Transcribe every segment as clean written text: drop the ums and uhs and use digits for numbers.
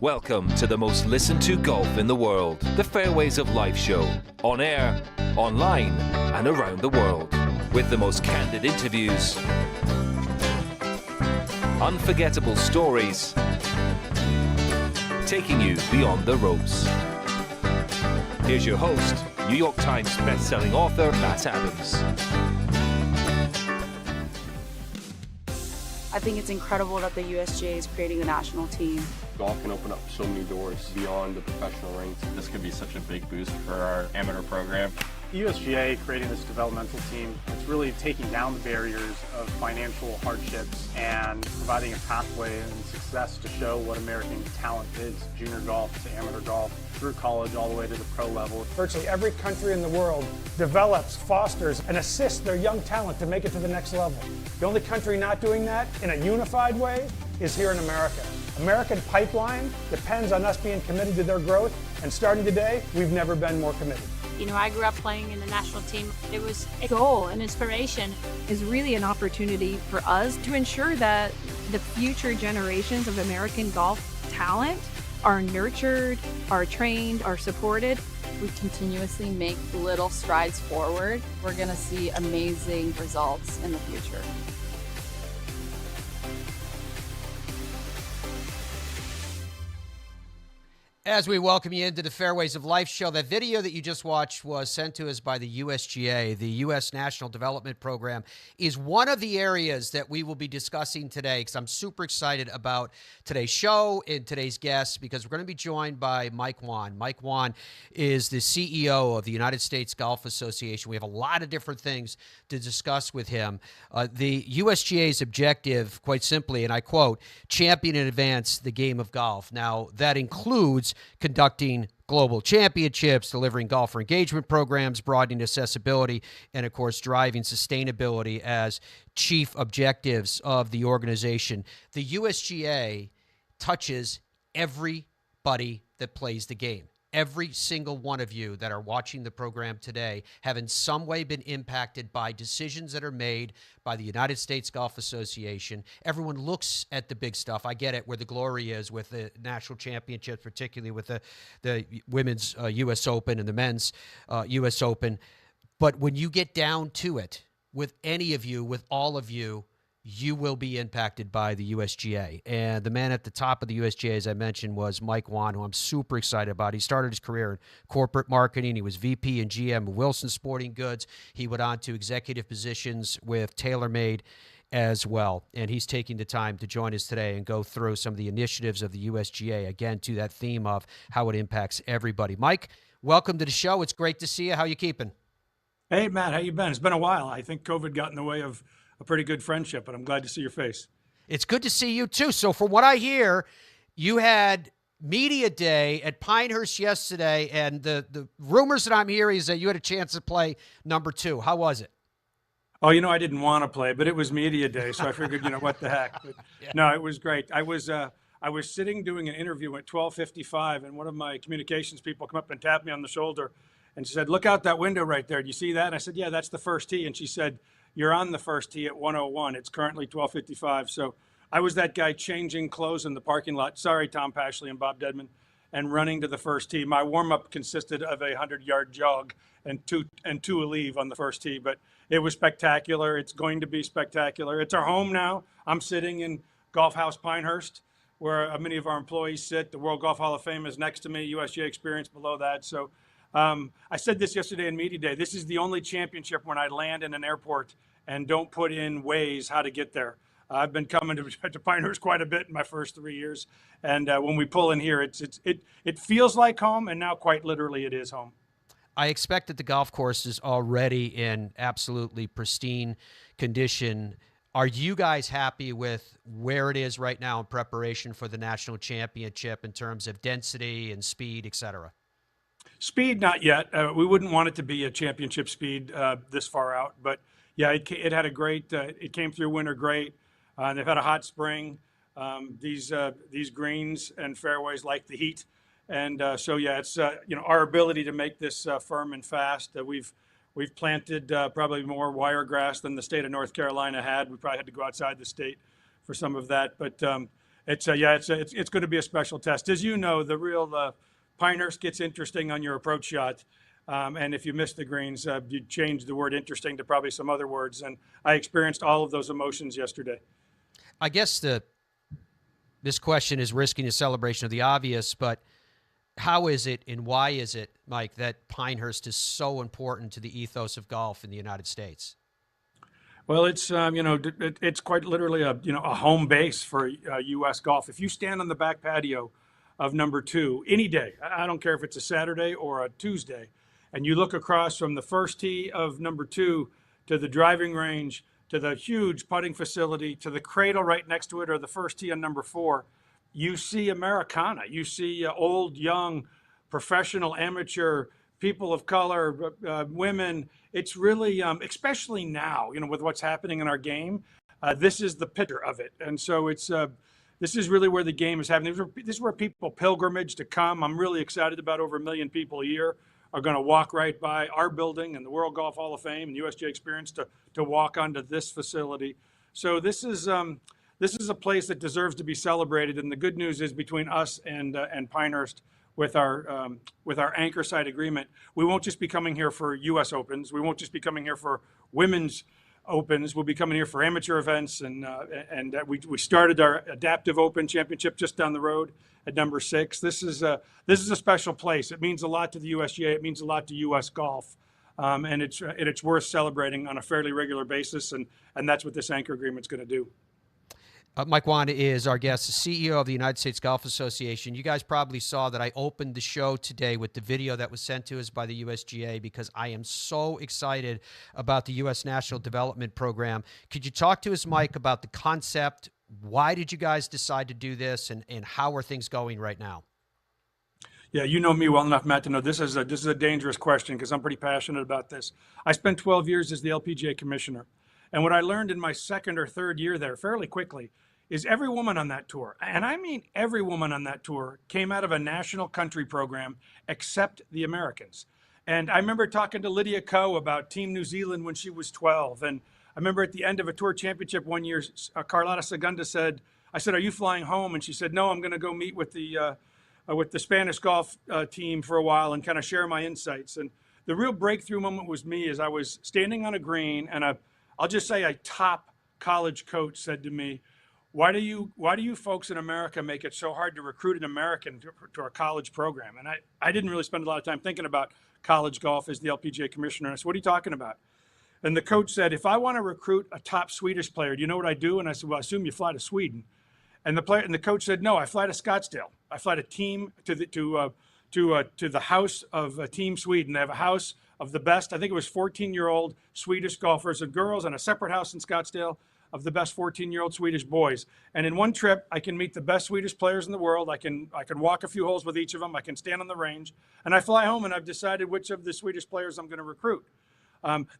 Welcome to the most listened to golf in the world, the Fairways of Life show, on air, online, and around the world, with the most candid interviews, unforgettable stories, taking you beyond the ropes. Here's your host, New York Times best-selling author Matt Adams. I think it's incredible that the USGA is creating a national team. Golf can open up so many doors beyond the professional ranks. This could be such a big boost for our amateur program. USGA creating this developmental team, it's really taking down the barriers of financial hardships and providing a pathway and success to show what American talent is, junior golf to amateur golf, through college all the way to the pro level. Virtually every country in the world develops, fosters, and assists their young talent to make it to the next level. The only country not doing that in a unified way is here in America. American pipeline depends on us being committed to their growth, and starting today, we've never been more committed. You know, I grew up playing in the national team. It was a goal, an inspiration. Is really an opportunity for us to ensure that the future generations of American golf talent are nurtured, are trained, are supported. We continuously make little strides forward. We're going to see amazing results in the future. As we welcome you into the Fairways of Life show, that video that you just watched was sent to us by the USGA. The U.S. National Development Program is one of the areas that we will be discussing today, because I'm super excited about today's show and today's guests, because we're going to be joined by Mike Whan. Mike Whan is the CEO of the United States Golf Association. We have a lot of different things to discuss with him. The USGA's objective, quite simply, and I quote, champion and advance the game of golf. Now, that includes conducting global championships, delivering golfer engagement programs, broadening accessibility, and, of course, driving sustainability as chief objectives of the organization. The USGA touches everybody that plays the game. Every single one of you that are watching the program today have in some way been impacted by decisions that are made by the United States Golf Association. Everyone looks at the big stuff. I get it, where the glory is with the national championships, particularly with the women's U.S. Open and the men's U.S. Open. But when you get down to it, with any of you, with all of you, you will be impacted by the USGA. And the man at the top of the USGA, as I mentioned, was Mike Whan, who I'm super excited about. He started his career in corporate marketing. He was VP and GM of Wilson Sporting Goods. He went on to executive positions with TaylorMade as well. And he's taking the time to join us today and go through some of the initiatives of the USGA, again, to that theme of how it impacts everybody. Mike, welcome to the show. It's great to see you. How you keeping? Hey, Matt, how you been? It's been a while. I think COVID got in the way of a pretty good friendship, but I'm glad to see your face. It's good to see you too. So from what I hear, you had media day at Pinehurst yesterday, and the rumors that I'm hearing is that you had a chance to play number 2. How was it? Oh, I didn't want to play, but it was media day, so I figured, what the heck. But, yeah. No, it was great. I was sitting doing an interview at 12:55, and one of my communications people come up and tapped me on the shoulder, and she said, "Look out that window right there. Do you see that?" And I said, "Yeah, that's the first tee." And she said, "You're on the first tee at 1:01. It's currently 12:55. So I was that guy changing clothes in the parking lot. Sorry, Tom Pashley and Bob Dedman, and running to the first tee. My warm-up consisted of a 100-yard jog and two a leave on the first tee, but it was spectacular. It's going to be spectacular. It's our home now. I'm sitting in Golf House Pinehurst, where many of our employees sit. The World Golf Hall of Fame is next to me. USGA Experience below that. So I said this yesterday in media day. This is the only championship when I land in an airport and don't put in ways how to get there. I've been coming to Pinehurst quite a bit in my first 3 years, and when we pull in here, it feels like home, and now quite literally it is home. I expect that the golf course is already in absolutely pristine condition. Are you guys happy with where it is right now in preparation for the national championship in terms of density and speed, et cetera? Speed, not yet. We wouldn't want it to be a championship speed this far out, but yeah, it had a great. It came through winter great. They've had a hot spring. These greens and fairways like the heat, and so yeah, it's our ability to make this firm and fast. We've planted probably more wiregrass than the state of North Carolina had. We probably had to go outside the state for some of that, but It's going to be a special test. As you know, the real Pinehurst gets interesting on your approach shot. And if you miss the greens, you change the word interesting to probably some other words. And I experienced all of those emotions yesterday. I guess this question is risking a celebration of the obvious, but how is it and why is it, Mike, that Pinehurst is so important to the ethos of golf in the United States? Well, it's it's quite literally a home base for U.S. golf. If you stand on the back patio of number 2 any day, I don't care if it's a Saturday or a Tuesday, and you look across from the first tee of number 2 to the driving range to the huge putting facility to the cradle right next to it, or the first tee on number 4, you see Americana. You see old, young, professional, amateur, people of color, women. It's really, especially now, with what's happening in our game, this is the picture of it. And so this is really where the game is happening. This is where people pilgrimage to come. I'm really excited about over 1 million people a year are going to walk right by our building and the World Golf Hall of Fame and USGA Experience to walk onto this facility. So this is a place that deserves to be celebrated. And the good news is, between us and Pinehurst, with our anchor site agreement, we won't just be coming here for U.S. Opens. We won't just be coming here for women's Opens. We'll be coming here for amateur events, and we started our Adaptive Open Championship just down the road at number 6. This is a special place. It means a lot to the USGA. It means a lot to U.S. golf, and it's worth celebrating on a fairly regular basis. And that's what this anchor agreement is going to do. Mike Whan is our guest, the CEO of the United States Golf Association. You guys probably saw that I opened the show today with the video that was sent to us by the USGA because I am so excited about the U.S. National Development Program. Could you talk to us, Mike, about the concept? Why did you guys decide to do this, and how are things going right now? Yeah, you know me well enough, Matt, to know this is a dangerous question because I'm pretty passionate about this. I spent 12 years as the LPGA commissioner. And what I learned in my second or third year there fairly quickly is every woman on that tour, and I mean every woman on that tour, came out of a national country program except the Americans. And I remember talking to Lydia Ko about Team New Zealand when she was 12. And I remember at the end of a tour championship one year, Carlotta Segunda said, I said, "Are you flying home?" And she said, "No, I'm going to go meet with the Spanish golf team for a while and kind of share my insights." And the real breakthrough moment was me as I was standing on a green, and I'll just say a top college coach said to me, why do you folks in America make it so hard to recruit an American to our college program? And I didn't really spend a lot of time thinking about college golf as the LPGA commissioner. And I said, "What are you talking about?" And the coach said, "If I want to recruit a top Swedish player, do you know what I do?" And I said, "Well, I assume you fly to Sweden." And the coach said, "No, I fly to Scottsdale. I fly to team to the house of Team Sweden. They have a house of the best, I think it was 14-year-old Swedish golfers and girls, and a separate house in Scottsdale of the best 14-year-old Swedish boys. And in one trip, I can meet the best Swedish players in the world. I can walk a few holes with each of them. I can stand on the range, and I fly home, and I've decided which of the Swedish players I'm going to recruit."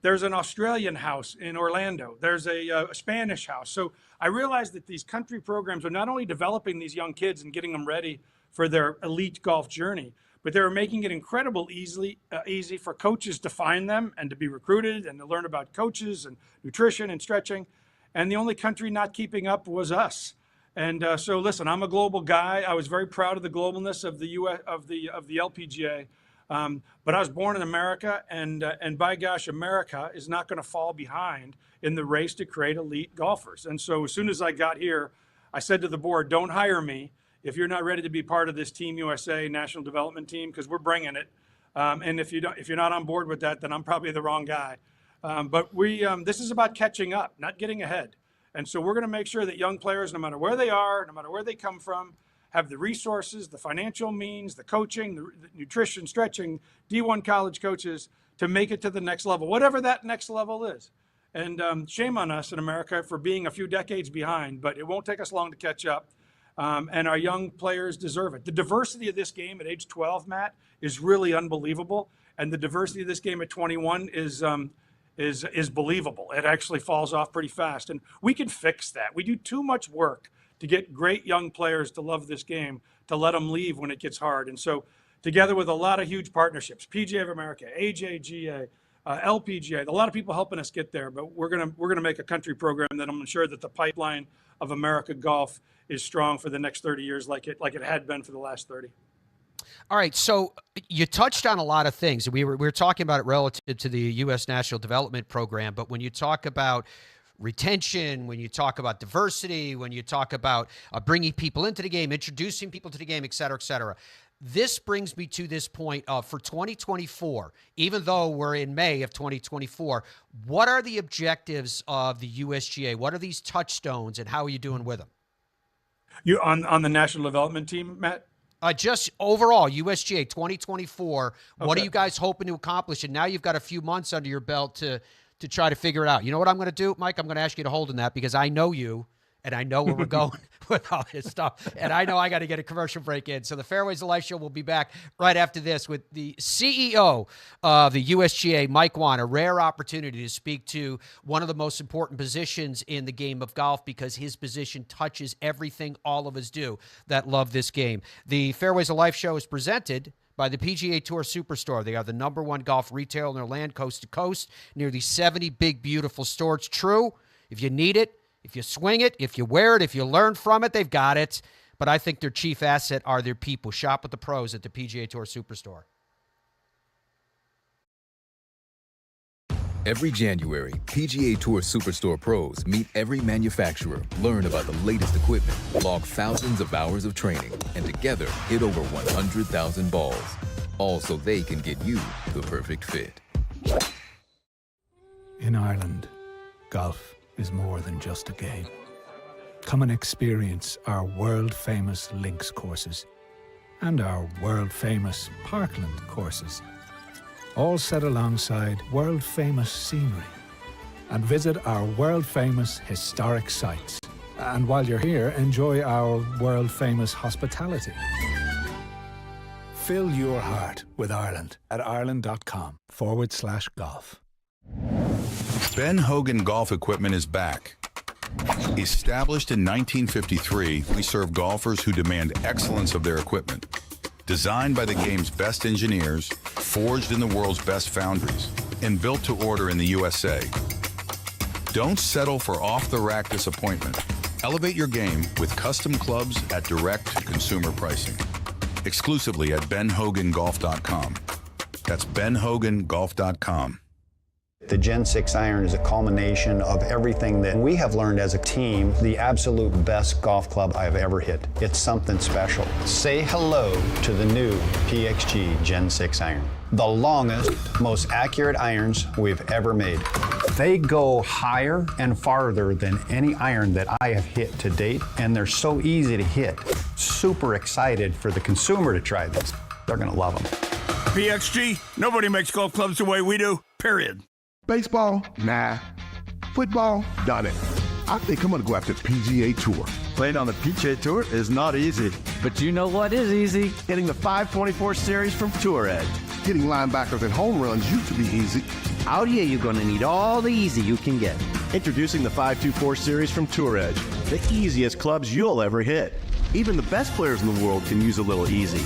There's an Australian house in Orlando. There's a Spanish house. So I realized that these country programs are not only developing these young kids and getting them ready for their elite golf journey, but they were making it easy for coaches to find them and to be recruited and to learn about coaches and nutrition and stretching. And the only country not keeping up was us. And so listen, I'm a global guy. I was very proud of the globalness of the LPGA. But I was born in America, and by gosh, America is not going to fall behind in the race to create elite golfers. And so as soon as I got here, I said to the board, "Don't hire me if you're not ready to be part of this Team USA National Development Team, because we're bringing it. And if you're not on board with that, then I'm probably the wrong guy." But this is about catching up, not getting ahead. And so we're going to make sure that young players, no matter where they are, no matter where they come from, have the resources, the financial means, the coaching, the nutrition, stretching, D1 college coaches to make it to the next level, whatever that next level is. And shame on us in America for being a few decades behind, but it won't take us long to catch up. And our young players deserve it. The diversity of this game at age 12, Matt, is really unbelievable. And the diversity of this game at 21 is believable. It actually falls off pretty fast. And we can fix that. We do too much work to get great young players to love this game, to let them leave when it gets hard. And so together with a lot of huge partnerships, PGA of America, AJGA, LPGA, a lot of people helping us get there, but we're gonna make a country program that I'm sure that the pipeline of America golf is strong for the next 30 years like it had been for the last 30. All right, so you touched on a lot of things. We were talking about it relative to the U.S. National Development Program, but when you talk about retention, when you talk about diversity, when you talk about bringing people into the game, introducing people to the game, et cetera, this brings me to this point of, for 2024, even though we're in May of 2024, what are the objectives of the USGA? What are these touchstones, and how are you doing with them? You on the national development team, Matt? Just overall, USGA 2024, what Okay. are you guys hoping to accomplish? And now you've got a few months under your belt to try to figure it out. You know what I'm going to do, Mike? I'm going to ask you to hold in that because I know you, and I know where we're going with all this stuff. And I know I got to get a commercial break in. So the Fairways of Life show will be back right after this with the CEO of the USGA, Mike Whan. A rare opportunity to speak to one of the most important positions in the game of golf because his position touches everything all of us do that love this game. The Fairways of Life show is presented by the PGA Tour Superstore. They are the #1 golf retailer in their land, coast to coast. Nearly 70 big, beautiful stores. True, if you need it, if you swing it, if you wear it, if you learn from it, they've got it. But I think their chief asset are their people. Shop with the pros at the PGA Tour Superstore. Every January, PGA Tour Superstore pros meet every manufacturer, learn about the latest equipment, log thousands of hours of training, and together hit over 100,000 balls. All so they can get you the perfect fit. In Ireland, golf is more than just a game. Come and experience our world-famous links courses and our world-famous Parkland courses, all set alongside world-famous scenery. And visit our world-famous historic sites. And while you're here, enjoy our world-famous hospitality. Fill your heart with Ireland at ireland.com/golf. Ben Hogan Golf Equipment is back. Established in 1953, we serve golfers who demand excellence of their equipment. Designed by the game's best engineers, forged in the world's best foundries, and built to order in the USA. Don't settle for off-the-rack disappointment. Elevate your game with custom clubs at direct-to-consumer pricing. Exclusively at benhogangolf.com. That's benhogangolf.com. The Gen 6 iron is a culmination of everything that we have learned as a team, the absolute best golf club I've ever hit. It's something special. Say hello to the new PXG Gen 6 iron. The longest, most accurate irons we've ever made. They go higher and farther than any iron that I have hit to date, and they're so easy to hit. Super excited for the consumer to try this. They're gonna love them. PXG, nobody makes golf clubs the way we do, period. Baseball? Nah. Football? Done it. I think I'm going to go after PGA Tour. Playing on the PGA Tour is not easy. But you know what is easy? Getting the 524 series from Tour Edge. Getting linebackers and home runs used to be easy. Out here, you're going to need all the easy you can get. Introducing the 524 series from Tour Edge. The easiest clubs you'll ever hit. Even the best players in the world can use a little easy.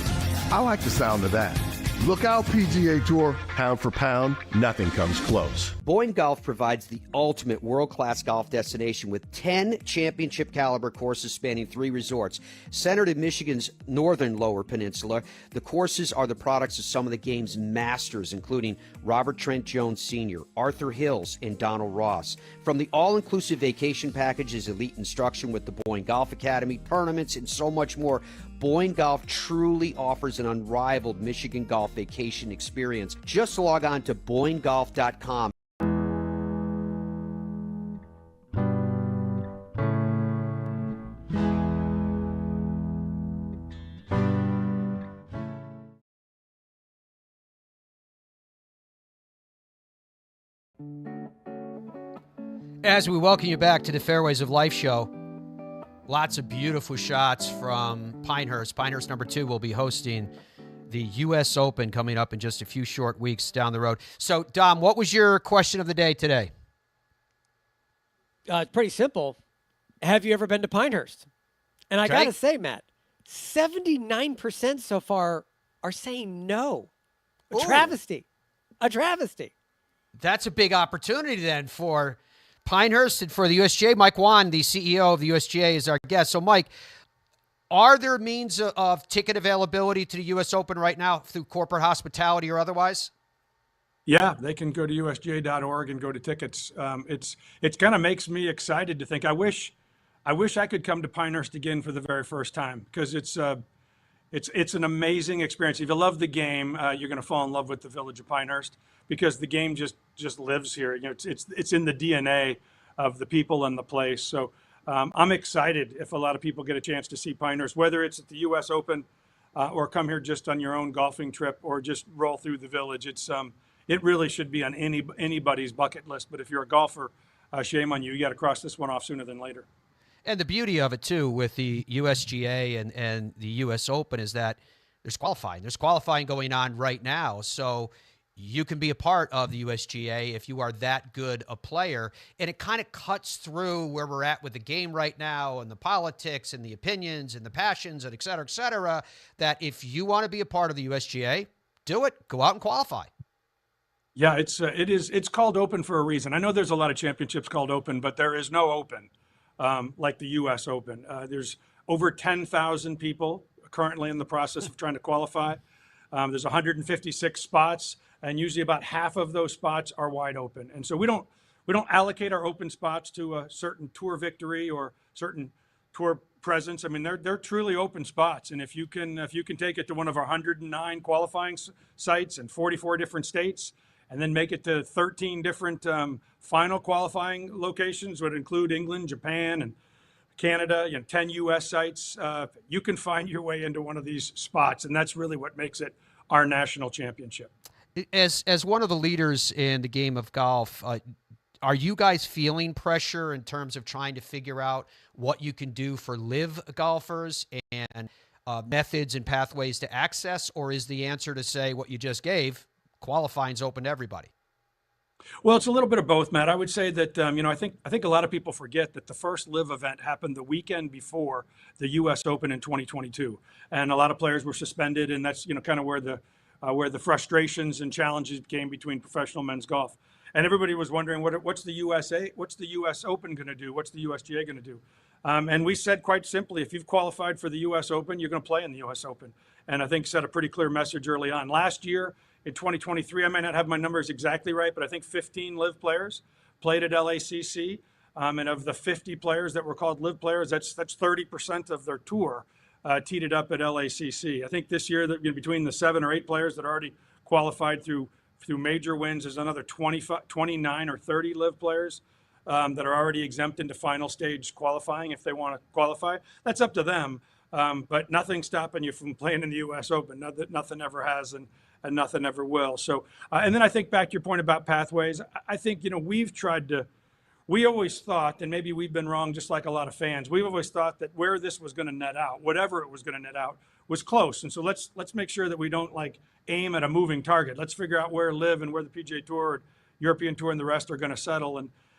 I like the sound of that. Look out, PGA Tour. Pound for pound, nothing comes close. Boyne Golf provides the ultimate world-class golf destination with 10 championship-caliber courses spanning 3 resorts. Centered in Michigan's northern Lower Peninsula, the courses are the products of some of the game's masters, including Robert Trent Jones Sr., Arthur Hills, and Donald Ross. From the all-inclusive vacation packages, elite instruction with the Boyne Golf Academy, tournaments, and so much more, Boyne Golf truly offers an unrivaled Michigan golf vacation experience. Just log on to BoyneGolf.com. As we welcome you back to the Fairways of Life show, lots of beautiful shots from Pinehurst. Pinehurst #2 will be hosting the U.S. Open coming up in just a few short weeks down the road. So, Dom, what was your question of the day today? It's pretty simple. Have you ever been to Pinehurst? And I got to say, Matt, 79% so far are saying no. A travesty. A travesty. That's a big opportunity then for Pinehurst, and for the USGA, Mike Whan, the CEO of the USGA, is our guest. So, Mike, are there means of ticket availability to the U.S. Open right now through corporate hospitality or otherwise? Yeah, they can go to usga.org and go to tickets. It's kind of makes me excited to think. I wish I could come to Pinehurst again for the very first time, because it's an amazing experience. If you love the game, you're going to fall in love with the village of Pinehurst, because the game just lives here. You know, it's in the DNA of the people and the place. So I'm excited if a lot of people get a chance to see Pinehurst, whether it's at the U.S. Open or come here just on your own golfing trip or just roll through the village. It really should be on anybody's bucket list. But if you're a golfer, shame on you. You got to cross this one off sooner than later. And the beauty of it, too, with the USGA and the U.S. Open is that there's qualifying. There's qualifying going on right now. So you can be a part of the USGA if you are that good a player. And it kind of cuts through where we're at with the game right now and the politics and the opinions and the passions and et cetera, that if you want to be a part of the USGA, do it. Go out and qualify. Yeah, it's called Open for a reason. I know there's a lot of championships called Open, but there is no Open like the U.S. Open. There's over 10,000 people currently in the process of trying to qualify. There's 156 spots, and usually about half of those spots are wide open. And so we don't allocate our open spots to a certain tour victory or certain tour presence. I mean, they're truly open spots. And if you can take it to one of our 109 qualifying sites in 44 different states, and then make it to 13 different final qualifying locations, would include England, Japan, and Canada, 10 U.S. sites, you can find your way into one of these spots. And that's really what makes it our national championship. As one of the leaders in the game of golf, are you guys feeling pressure in terms of trying to figure out what you can do for live golfers and methods and pathways to access? Or is the answer to say what you just gave, qualifying's open to everybody? Well, it's a little bit of both, Matt. I would say that I think a lot of people forget that the first live event happened the weekend before the U.S. Open in 2022, and a lot of players were suspended, and that's kind of where the frustrations and challenges came between professional men's golf. And everybody was wondering what's the U.S. Open going to do? What's the USGA going to do? And we said quite simply, if you've qualified for the U.S. Open, you're going to play in the U.S. Open. And I think set a pretty clear message early on. Last year, in 2023, I may not have my numbers exactly right, but I think 15 live players played at LACC. And of the 50 players that were called live players, that's 30% of their tour teed it up at LACC. I think this year, that between the 7 or 8 players that already qualified through major wins, there's another 29 or 30 live players that are already exempt into final stage qualifying if they want to qualify. That's up to them. But nothing's stopping you from playing in the U.S. Open. Nothing ever has, and nothing ever will. So, and then I think back to your point about pathways. I think we always thought, and maybe we've been wrong, just like a lot of fans. We've always thought that where this was going to net out, whatever it was going to net out, was close. And so let's make sure that we don't aim at a moving target. Let's figure out where live and where the PGA Tour, European Tour, and the rest are going to settle.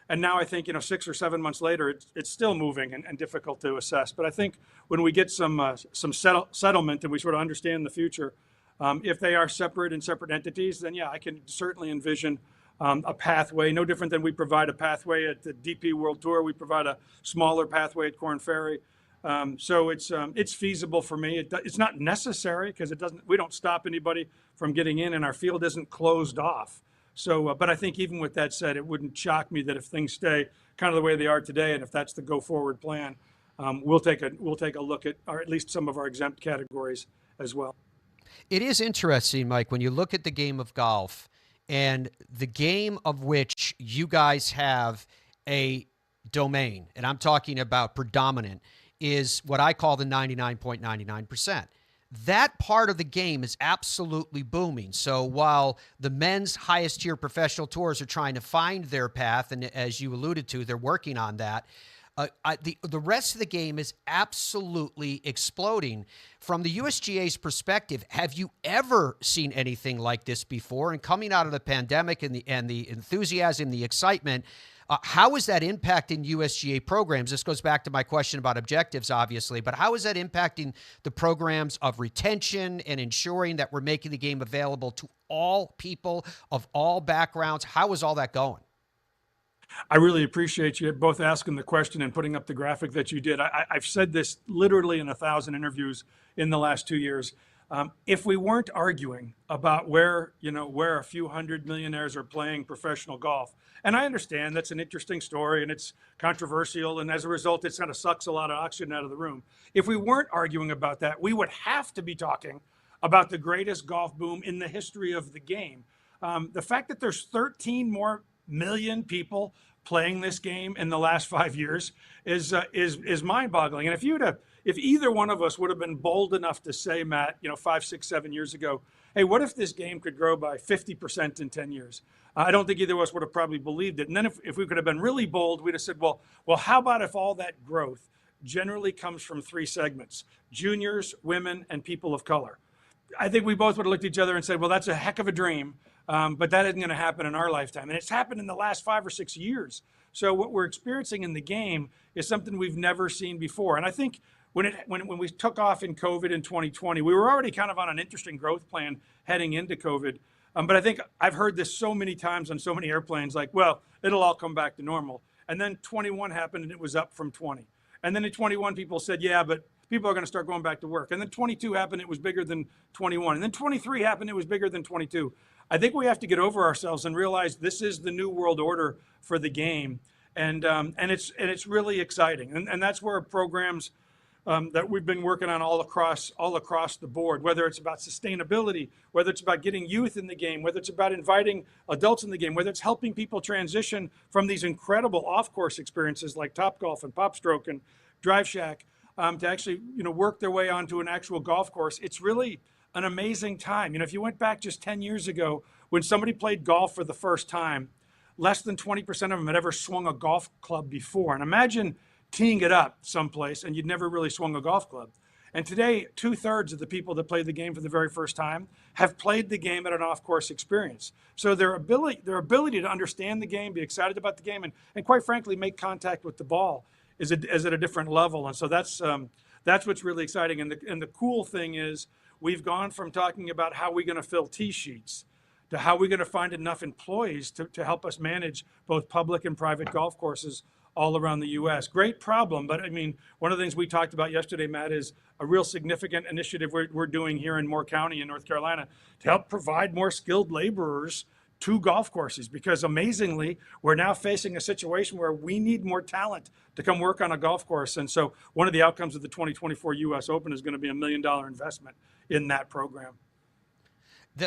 And now I think 6 or 7 months later, it's still moving and difficult to assess. But I think when we get some settlement and we sort of understand the future, if they are separate entities, then yeah, I can certainly envision a pathway, no different than we provide a pathway at the DP World Tour. We provide a smaller pathway at Korn Ferry. So it's feasible for me. It's not necessary because we don't stop anybody from getting in, and our field isn't closed off. So, but I think even with that said, it wouldn't shock me that if things stay kind of the way they are today, and if that's the go forward plan, we'll take a look at least some of our exempt categories as well. It is interesting, Mike, when you look at the game of golf and the game of which you guys have a domain, and I'm talking about predominant, is what I call the 99.99%. That part of the game is absolutely booming. So while the men's highest tier professional tours are trying to find their path, and as you alluded to, they're working on that, the rest of the game is absolutely exploding. From the USGA's perspective, have you ever seen anything like this before? And coming out of the pandemic and the enthusiasm, the excitement, how is that impacting USGA programs? This goes back to my question about objectives, obviously, but how is that impacting the programs of retention and ensuring that we're making the game available to all people of all backgrounds? How is all that going? I really appreciate you both asking the question and putting up the graphic that you did. I've said this literally in 1,000 interviews in the last 2 years. If we weren't arguing about where a few hundred millionaires are playing professional golf, and I understand that's an interesting story and it's controversial, and as a result, it kind of sucks a lot of oxygen out of the room. If we weren't arguing about that, we would have to be talking about the greatest golf boom in the history of the game. The fact that there's 13 more million people playing this game in the last 5 years is mind-boggling. And if either one of us would have been bold enough to say, Matt, 5, 6, 7 years ago, hey, what if this game could grow by 50% in 10 years? I don't think either of us would have probably believed it. And then if we could have been really bold, we'd have said, well, how about if all that growth generally comes from 3 segments: juniors, women, and people of color? I think we both would have looked at each other and said, well, that's a heck of a dream, but that isn't going to happen in our lifetime. And it's happened in the last 5 or 6 years. So what we're experiencing in the game is something we've never seen before. And I think when we took off in COVID in 2020, we were already kind of on an interesting growth plan heading into COVID. But I think I've heard this so many times on so many airplanes, like, well, it'll all come back to normal. And then 21 happened and it was up from 20. And then in 21, people said, yeah, but people are going to start going back to work. And then 22 happened, it was bigger than 21. And then 23 happened, it was bigger than 22. I think we have to get over ourselves and realize this is the new world order for the game. And it's really exciting. And that's where programs that we've been working on all across the board, whether it's about sustainability, whether it's about getting youth in the game, whether it's about inviting adults in the game, whether it's helping people transition from these incredible off-course experiences like Topgolf and PopStroke and Drive Shack to actually work their way onto an actual golf course. It's really an amazing time. If you went back just 10 years ago when somebody played golf for the first time, less than 20% of them had ever swung a golf club before. And imagine teeing it up someplace and you'd never really swung a golf club. And today, 2/3 of the people that play the game for the very first time have played the game at an off-course experience. So their ability to understand the game, be excited about the game, and quite frankly, make contact with the ball is at a different level. And so that's what's really exciting. And the cool thing is we've gone from talking about how we're going to fill tee sheets to how we're going to find enough employees to help us manage both public and private golf courses all around the U.S. Great problem, but I mean, one of the things we talked about yesterday, Matt, is a real significant initiative we're doing here in Moore County in North Carolina to help provide more skilled laborers to golf courses, because amazingly, we're now facing a situation where we need more talent to come work on a golf course. And so one of the outcomes of the 2024 U.S. Open is going to be $1 million investment in that program.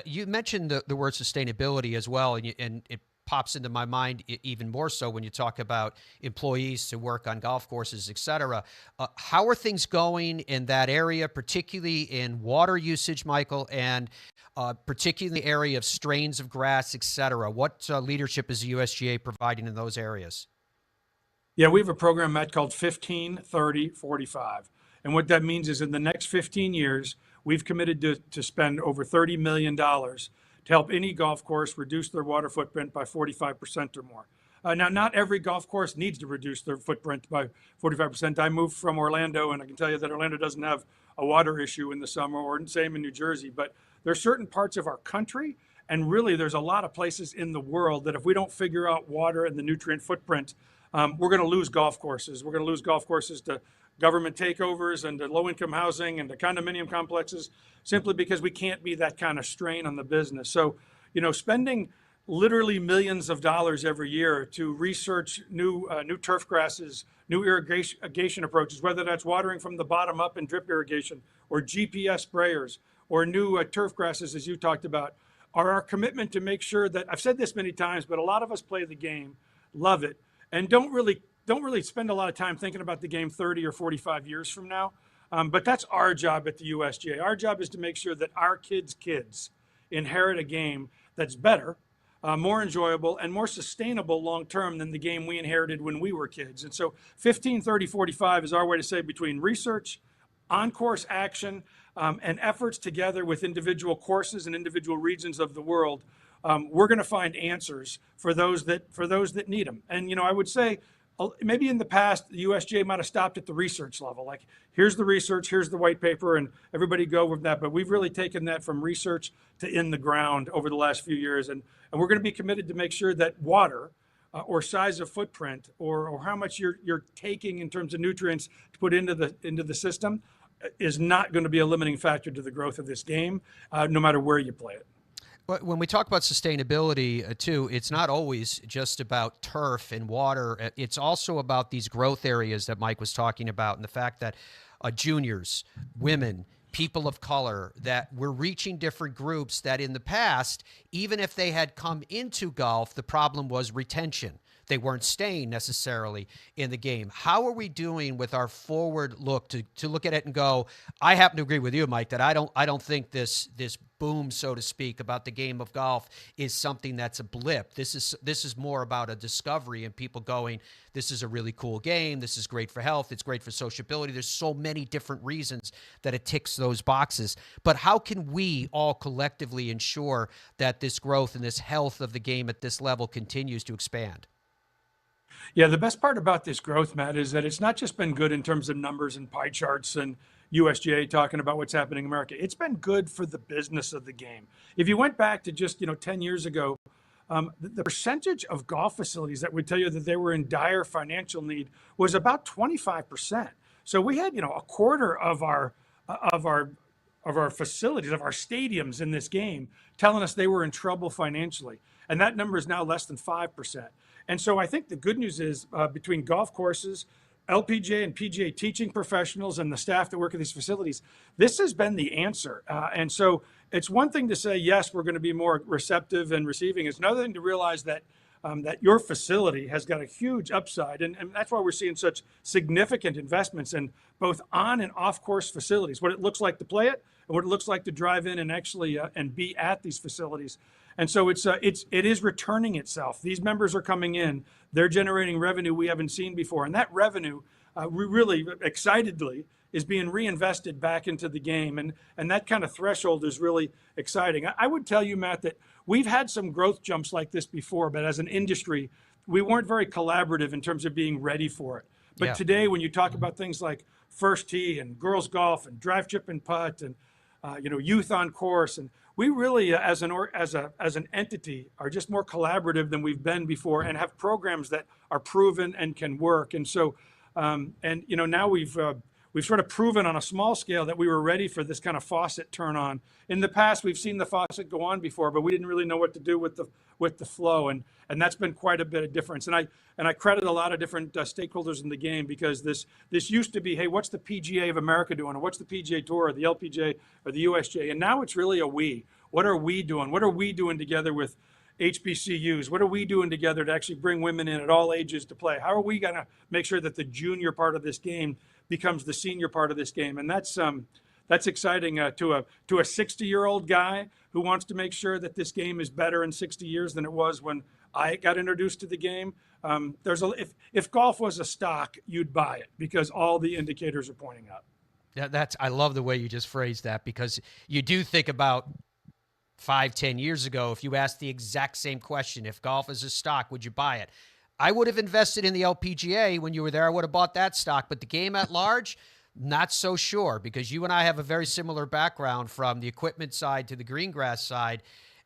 You mentioned the word sustainability as well, and it pops into my mind even more so when you talk about employees to work on golf courses, et cetera. How are things going in that area, particularly in water usage, Michael, and particularly in the area of strains of grass, et cetera? What leadership is the USGA providing in those areas? Yeah, we have a program, Matt, called 15, 30, 45. And what that means is in the next 15 years, we've committed to spend over $30 million to help any golf course reduce their water footprint by 45% or more. Now, not every golf course needs to reduce their footprint by 45%. I moved from Orlando, and I can tell you that Orlando doesn't have a water issue in the summer, or same in New Jersey. But there are certain parts of our country, and really there's a lot of places in the world that if we don't figure out water and the nutrient footprint, we're going to lose golf courses. We're going to lose golf courses to government takeovers and to low-income housing and to condominium complexes, simply because we can't be that kind of strain on the business. So, spending literally millions of dollars every year to research new turf grasses, new irrigation approaches, whether that's watering from the bottom up in drip irrigation or GPS sprayers or new turf grasses, as you talked about, are our commitment to make sure that, I've said this many times, but a lot of us play the game, love it, and don't really spend a lot of time thinking about the game 30 or 45 years from now. But that's our job at the USGA. Our job is to make sure that our kids' kids inherit a game that's better, more enjoyable, and more sustainable long-term than the game we inherited when we were kids. And so 15, 30, 45 is our way to say between research, on-course action, and efforts together with individual courses and individual regions of the world, we're going to find answers for those that need them. And, I would say, maybe in the past, the USGA might have stopped at the research level. Like, here's the research, here's the white paper, and everybody go with that. But we've really taken that from research to in the ground over the last few years. And we're going to be committed to make sure that water, or size of footprint or how much you're taking in terms of nutrients to put into the system is not going to be a limiting factor to the growth of this game, no matter where you play it. But when we talk about sustainability, too, it's not always just about turf and water. It's also about these growth areas that Mike was talking about, and the fact that juniors, women, people of color, that we're reaching different groups that in the past, even if they had come into golf, the problem was retention. They weren't staying necessarily in the game. How are we doing with our forward look to look at it and go, I happen to agree with you, Mike, that I don't think this boom, so to speak, about the game of golf is something that's a blip. This is more about a discovery and people going, this is a really cool game. This is great for health. It's great for sociability. There's so many different reasons that it ticks those boxes. But how can we all collectively ensure that this growth and this health of the game at this level continues to expand? Yeah, the best part about this growth, Matt, is that it's not just been good in terms of numbers and pie charts and USGA talking about what's happening in America. It's been good for the business of the game. If you went back to just 10 years ago, the percentage of golf facilities that would tell you that they were in dire financial need was about 25%. So we had a quarter of our facilities, of our stadiums in this game, telling us they were in trouble financially, and that number is now less than 5%. And so I think the good news is between golf courses, LPGA and PGA teaching professionals, and the staff that work at these facilities, this has been the answer. And so it's one thing to say, yes, we're going to be more receptive and receiving. It's another thing to realize that that your facility has got a huge upside. And that's why we're seeing such significant investments in both on and off course facilities, what it looks like to play it and what it looks like to drive in and actually and be at these facilities. And so it is returning itself. These members are coming in. They're generating revenue we haven't seen before. And that revenue, we really excitedly, is being reinvested back into the game. And that kind of threshold is really exciting. I would tell you, Matt, that we've had some growth jumps like this before, but as an industry, we weren't very collaborative in terms of being ready for it. But today, when you talk about things like first tee and girls golf and drive, chip, and putt and youth on course, and we really, as an entity, are just more collaborative than we've been before, and have programs that are proven and can work. And so, now we've sort of proven on a small scale that we were ready for this kind of faucet turn on. In the past, we've seen the faucet go on before, but we didn't really know what to do with the flow, and that's been quite a bit of difference. And I credit a lot of different stakeholders in the game, because this used to be, hey, what's the PGA of America doing, or what's the PGA Tour, or the LPGA, or the USGA, and now it's really a we. What are we doing? What are we doing together with HBCUs? What are we doing together to actually bring women in at all ages to play? How are we going to make sure that the junior part of this game becomes the senior part of this game? And that's exciting to a 60-year-old guy who wants to make sure that this game is better in 60 years than it was when I got introduced to the game. If golf was a stock, you'd buy it, because all the indicators are pointing up. I love the way you just phrased that, because you do think about 5-10 years ago, if you asked the exact same question, if golf is a stock, would you buy it? I would have invested in the LPGA when you were there. I would have bought that stock. But the game at large, not so sure, because you and I have a very similar background from the equipment side to the green grass side.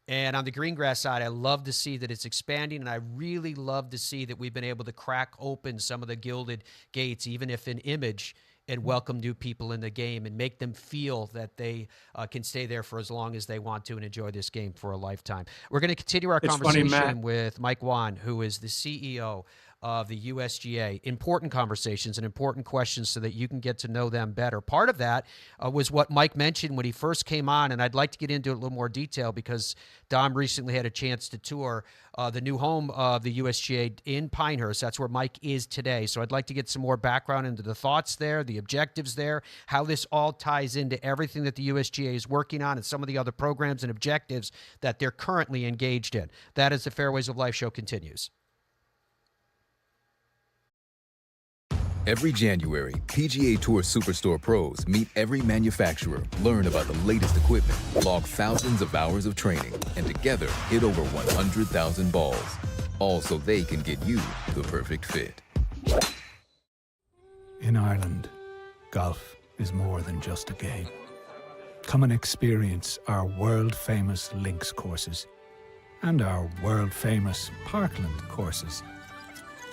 And on the green grass side, I love to see that it's expanding, and I really love to see that we've been able to crack open some of the gilded gates, even if in image, and welcome new people in the game and make them feel that they can stay there for as long as they want to and enjoy this game for a lifetime. We're going to continue our conversation with Mike Whan, who is the CEO of the USGA. Important conversations and important questions so that you can get to know them better. Part of that was what Mike mentioned when he first came on, and I'd like to get into it a little more detail, because Dom recently had a chance to tour the new home of the USGA in Pinehurst. That's where Mike is today. So I'd like to get some more background into the thoughts there, the objectives there, how this all ties into everything that the USGA is working on, and some of the other programs and objectives that they're currently engaged in. That is the Fairways of Life show continues. Every January, PGA Tour Superstore pros meet every manufacturer, learn about the latest equipment, log thousands of hours of training, and together hit over 100,000 balls. All so they can get you the perfect fit. In Ireland, golf is more than just a game. Come and experience our world-famous links courses and our world-famous Parkland courses,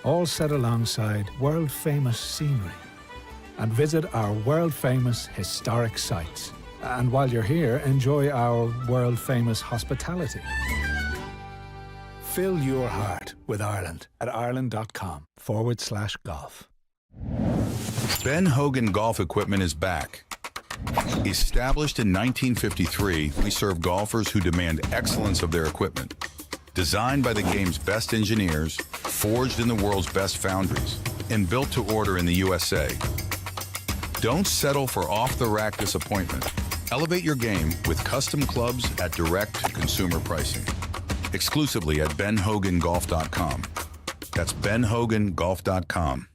all set alongside world-famous scenery. And visit our world-famous historic sites. And while you're here, enjoy our world-famous hospitality. Fill your heart with Ireland at ireland.com/golf. Ben Hogan Golf Equipment is back. Established in 1953, we serve golfers who demand excellence of their equipment. Designed by the game's best engineers, forged in the world's best foundries, and built to order in the USA. Don't settle for off-the-rack disappointment. Elevate your game with custom clubs at direct-to-consumer pricing. Exclusively at benhogangolf.com. That's benhogangolf.com.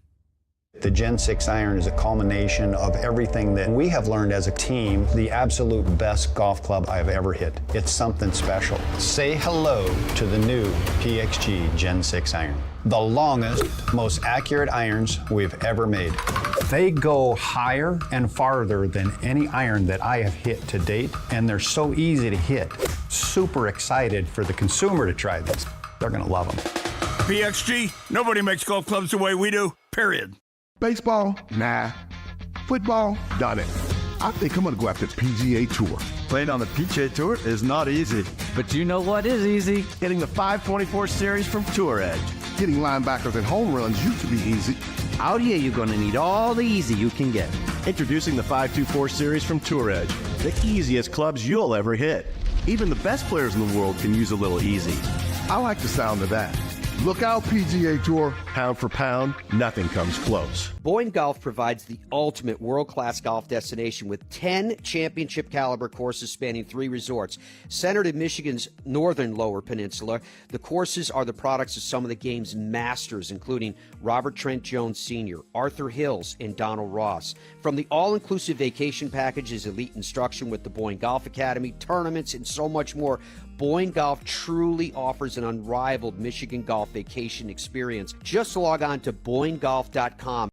The Gen 6 iron is a culmination of everything that we have learned as a team, the absolute best golf club I've ever hit. It's something special. Say hello to the new PXG Gen 6 iron. The longest, most accurate irons we've ever made. They go higher and farther than any iron that I have hit to date, and they're so easy to hit. Super excited for the consumer to try this. They're gonna love them. PXG, nobody makes golf clubs the way we do, period. Baseball? Nah. Football? Done it. I think I'm gonna go after the PGA Tour. Playing on the PGA Tour is not easy. But you know what is easy? Hitting the 524 series from Tour Edge. Hitting linebackers and home runs used to be easy. Out here, you're going to need all the easy you can get. Introducing the 524 series from Tour Edge. The easiest clubs you'll ever hit. Even the best players in the world can use a little easy. I like the sound of that. Look out, PGA Tour. Pound for pound, nothing comes close. Boyne Golf provides the ultimate world-class golf destination with 10 championship-caliber courses spanning 3 resorts. Centered in Michigan's northern Lower Peninsula, the courses are the products of some of the game's masters, including Robert Trent Jones Sr., Arthur Hills, and Donald Ross. From the all-inclusive vacation packages, elite instruction with the Boyne Golf Academy, tournaments, and so much more, Boyne Golf truly offers an unrivaled Michigan golf vacation experience. Just log on to BoyneGolf.com.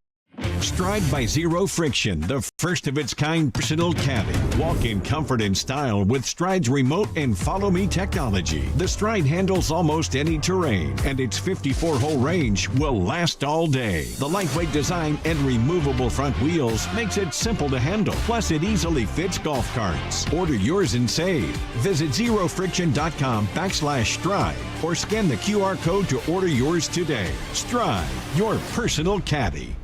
Stride by Zero Friction, the first of its kind personal caddy. Walk in comfort and style with Stride's remote and follow me technology. The Stride handles almost any terrain, and its 54-hole range will last all day. The lightweight design and removable front wheels makes it simple to handle. Plus, it easily fits golf carts. Order yours and save. Visit zerofriction.com/stride or scan the QR code to order yours today. Stride, your personal caddy.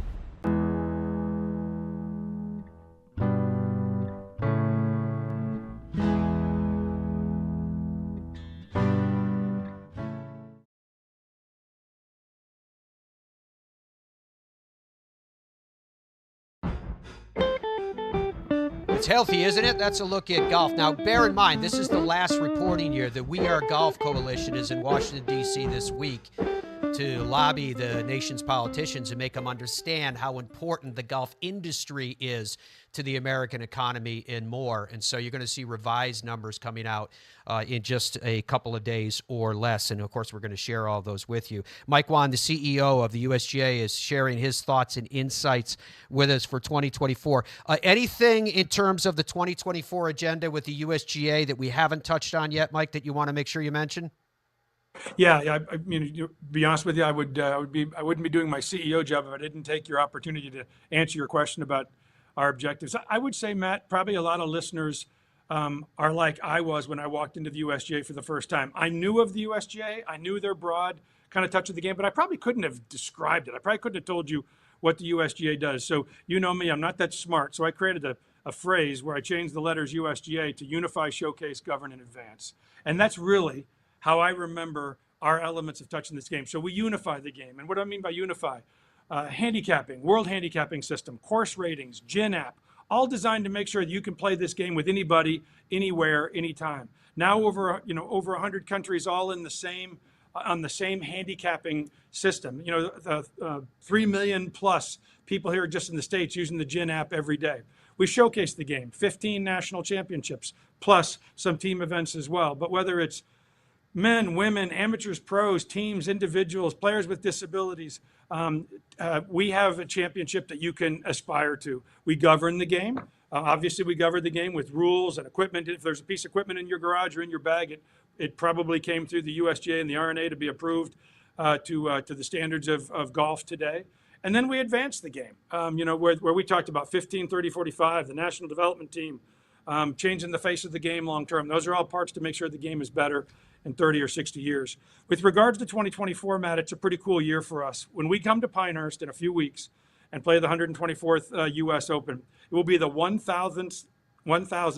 It's healthy, isn't it? That's a look at golf. Now, bear in mind, this is the last reporting year. The We Are Golf Coalition is in Washington, D.C. this week to lobby the nation's politicians and make them understand how important the golf industry is to the American economy and more. And so you're going to see revised numbers coming out in just a couple of days or less. And, of course, we're going to share all those with you. Mike Whan, the CEO of the USGA, is sharing his thoughts and insights with us for 2024. Anything in terms of the 2024 agenda with the USGA that we haven't touched on yet, Mike, that you want to make sure you mention? Yeah. I mean, to be honest with you, I wouldn't be doing my CEO job if I didn't take your opportunity to answer your question about our objectives. I would say, Matt, probably a lot of listeners are like I was when I walked into the USGA for the first time. I knew of the USGA. I knew their broad kind of touch of the game, but I probably couldn't have described it. I probably couldn't have told you what the USGA does. So you know me, I'm not that smart. So I created a phrase where I changed the letters USGA to Unify, Showcase, Govern, and Advance. And that's really how I remember our elements of touching this game. So we unify the game. And what do I mean by unify? Handicapping, world handicapping system, course ratings, GIN app, all designed to make sure that you can play this game with anybody, anywhere, anytime. Now over 100 countries, all in the same on the same handicapping system. You know, the 3 million plus people here just in the States using the GIN app every day. We showcase the game, 15 national championships, plus some team events as well. But whether it's men, women, amateurs, pros, teams, individuals, players with disabilities, we have a championship that you can aspire to. We govern the game. Obviously, we govern the game with rules and equipment. If there's a piece of equipment in your garage or in your bag, It probably came through the USGA and the R&A to be approved to the standards of golf today. And then we advanced the game, where we talked about 15, 30, 45, the national development team, changing the face of the game long term. Those are all parts to make sure the game is better in 30 or 60 years. With regards to 2024, Matt, it's a pretty cool year for us. When we come to Pinehurst in a few weeks and play the 124th U.S. Open, it will be the 1,000th,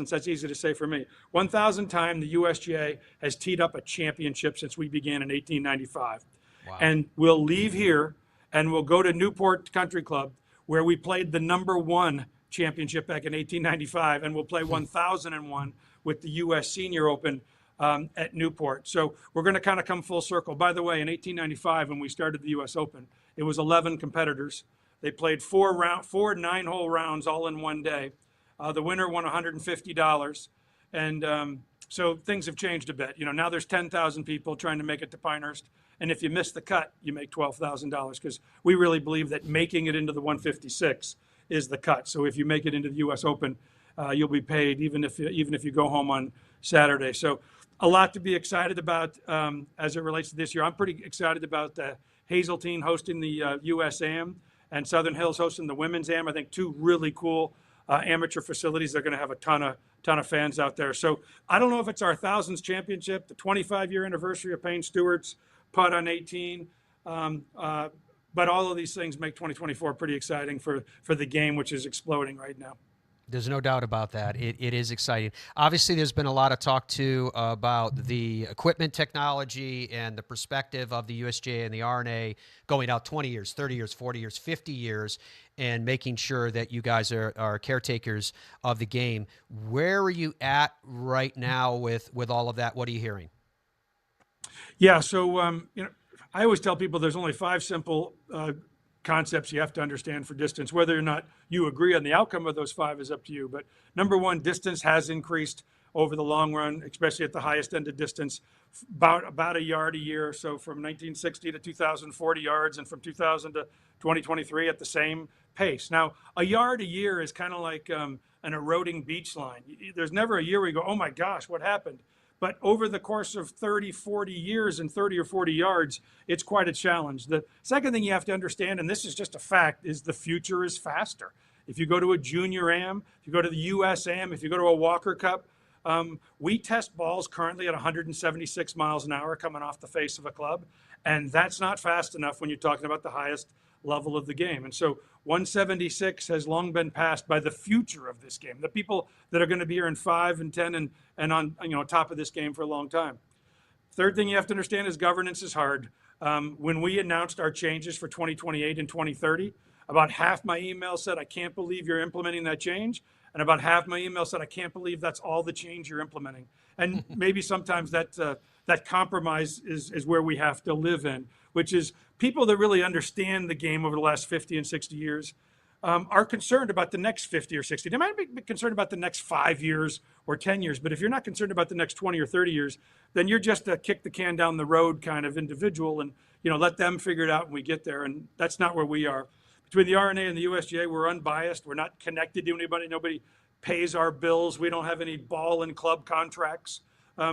that's easy to say for me, 1,000th time the USGA has teed up a championship since we began in 1895. Wow. And we'll leave here and we'll go to Newport Country Club, where we played the #1 championship back in 1895, and we'll play 1001 with the U.S. Senior Open at Newport. So we're going to kind of come full circle. By the way, in 1895, when we started the U.S. Open, it was 11 competitors. They played four 9-hole rounds all in one day. The winner won $150. And so things have changed a bit. Now there's 10,000 people trying to make it to Pinehurst. And if you miss the cut, you make $12,000, because we really believe that making it into the 156 is the cut. So if you make it into the U.S. Open, you'll be paid even if you go home on Saturday. So a lot to be excited about as it relates to this year. I'm pretty excited about the Hazeltine hosting the U.S. Am and Southern Hills hosting the Women's Am. I think two really cool amateur facilities. They're going to have a ton of fans out there. So I don't know if it's our 1000th championship, the 25-year anniversary of Payne Stewart's putt on 18. But all of these things make 2024 pretty exciting for the game, which is exploding right now. There's no doubt about that. It is exciting. Obviously, there's been a lot of talk, too, about the equipment technology and the perspective of the USGA and the R&A going out 20 years, 30 years, 40 years, 50 years, and making sure that you guys are caretakers of the game. Where are you at right now with all of that? What are you hearing? Yeah, so, I always tell people there's only 5 simple concepts you have to understand for distance. Whether or not you agree on the outcome of those 5 is up to you. But number one, distance has increased over the long run, especially at the highest end of distance, about a yard a year. So from 1960 to 2040 yards, and from 2000 to 2023 at the same pace. Now, a yard a year is kind of like an eroding beach line. There's never a year where you go, oh my gosh, what happened? But over the course of 30, 40 years and 30 or 40 yards, it's quite a challenge. The second thing you have to understand, and this is just a fact, is the future is faster. If you go to a junior Am, if you go to the US Am, if you go to a Walker Cup, we test balls currently at 176 miles an hour coming off the face of a club. And that's not fast enough when you're talking about the highest level of the game. And so 176 has long been passed by the future of this game, the people that are going to be here in 5 and 10 and on top of this game for a long time. Third thing you have to understand is governance is hard. When we announced our changes for 2028 and 2030, about half my email said, I can't believe you're implementing that change. And about half my email said, I can't believe that's all the change you're implementing. And maybe sometimes that compromise is where we have to live in, which is people that really understand the game over the last 50 and 60 years are concerned about the next 50 or 60. They might be concerned about the next 5 years or 10 years, but if you're not concerned about the next 20 or 30 years, then you're just a kick the can down the road kind of individual, and let them figure it out when we get there. And that's not where we are. Between the R&A and the USGA, we're unbiased. We're not connected to anybody. Nobody pays our bills. We don't have any ball and club contracts,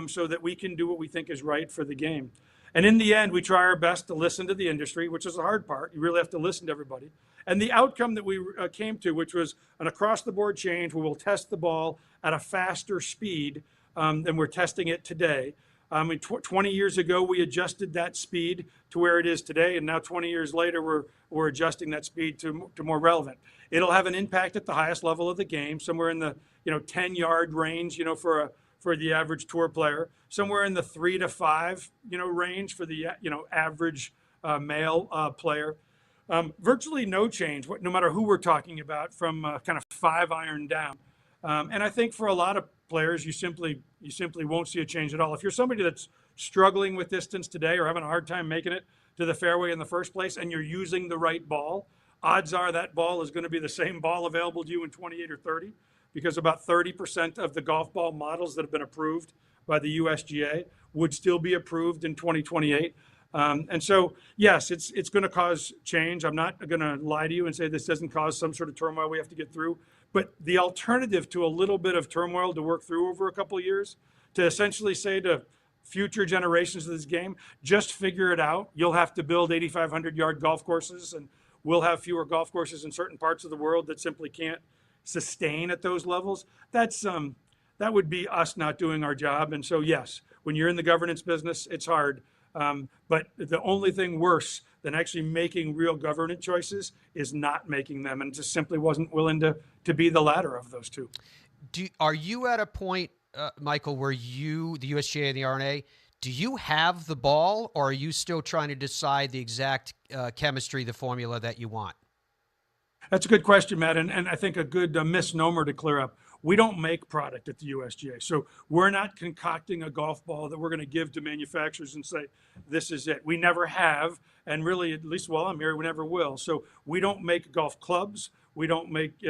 so that we can do what we think is right for the game. And in the end, we try our best to listen to the industry, which is the hard part. You really have to listen to everybody. And the outcome that we came to, which was an across-the-board change where we'll test the ball at a faster speed than we're testing it today. 20 years ago, we adjusted that speed to where it is today, and now 20 years later, we're adjusting that speed to more relevant. It'll have an impact at the highest level of the game, somewhere in the 10-yard range, for the average tour player, somewhere in the 3 to 5 range for the average male player. Virtually no change, no matter who we're talking about, from kind of 5-iron down. And I think for a lot of players, you simply won't see a change at all. If you're somebody that's struggling with distance today or having a hard time making it to the fairway in the first place, and you're using the right ball, odds are that ball is going to be the same ball available to you in 28 or 30, because about 30% of the golf ball models that have been approved by the USGA would still be approved in 2028. And so, yes, it's going to cause change. I'm not going to lie to you and say this doesn't cause some sort of turmoil we have to get through. But the alternative to a little bit of turmoil to work through over a couple of years, to essentially say to future generations of this game, just figure it out. You'll have to build 8,500-yard golf courses, and we'll have fewer golf courses in certain parts of the world that simply can't sustain at those levels. That would be us not doing our job. And so, yes, when you're in the governance business, it's hard. But the only thing worse than actually making real governance choices is not making them, and just simply wasn't willing to be the latter of those two. Are you at a point, Michael, where the USGA and the R&A, do you have the ball, or are you still trying to decide the exact chemistry, the formula that you want? That's a good question, Matt, and I think a good misnomer to clear up. We don't make product at the USGA, so we're not concocting a golf ball that we're going to give to manufacturers and say, this is it. We never have, and really, at least while I'm here, we never will. So we don't make golf clubs. We don't make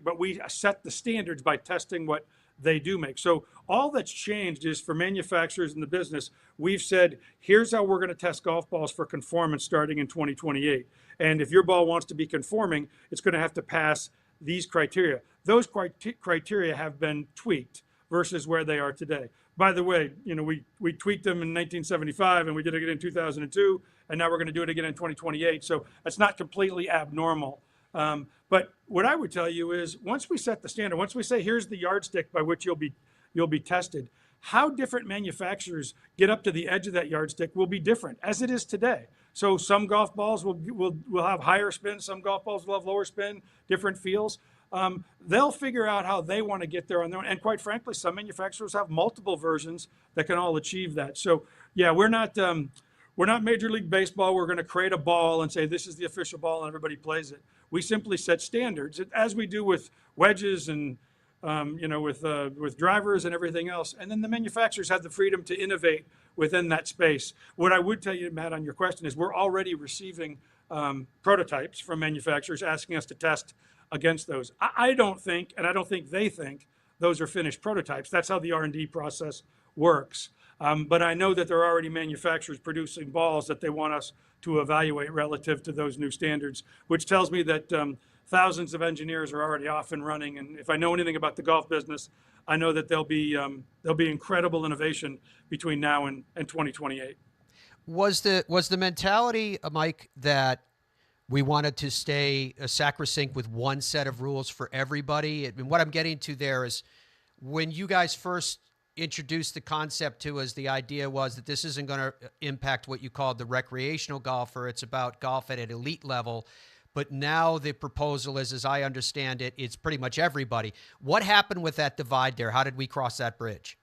but we set the standards by testing what they do make. So all that's changed is for manufacturers in the business, we've said, here's how we're going to test golf balls for conformance starting in 2028. And if your ball wants to be conforming, it's going to have to pass these criteria. Those criteria have been tweaked versus where they are today. By the way, we tweaked them in 1975 and we did it again in 2002, and now we're going to do it again in 2028. So that's not completely abnormal. But what I would tell you is, once we set the standard, once we say here's the yardstick by which you'll be tested, how different manufacturers get up to the edge of that yardstick will be different, as it is today. So some golf balls will have higher spin, some golf balls will have lower spin, different feels. They'll figure out how they want to get there on their own. And quite frankly, some manufacturers have multiple versions that can all achieve that. So yeah, we're not Major League Baseball. We're going to create a ball and say this is the official ball and everybody plays it. We simply set standards, as we do with wedges and with drivers and everything else. And then the manufacturers have the freedom to innovate within that space. What I would tell you, Matt, on your question is we're already receiving prototypes from manufacturers asking us to test against those. I don't think, and I don't think they think, those are finished prototypes. That's how the R&D process works. But I know that there are already manufacturers producing balls that they want us to evaluate relative to those new standards, which tells me that thousands of engineers are already off and running. And if I know anything about the golf business, I know that there'll be incredible innovation between now and 2028. Was the mentality, Mike, that we wanted to stay sacrosanct with one set of rules for everybody? I mean, what I'm getting to there is, when you guys first introduced the concept to us, the idea was that this isn't going to impact what you called the recreational golfer. It's about golf at an elite level. But now the proposal is, as I understand it, it's pretty much everybody. What happened with that divide there? How did we cross that bridge?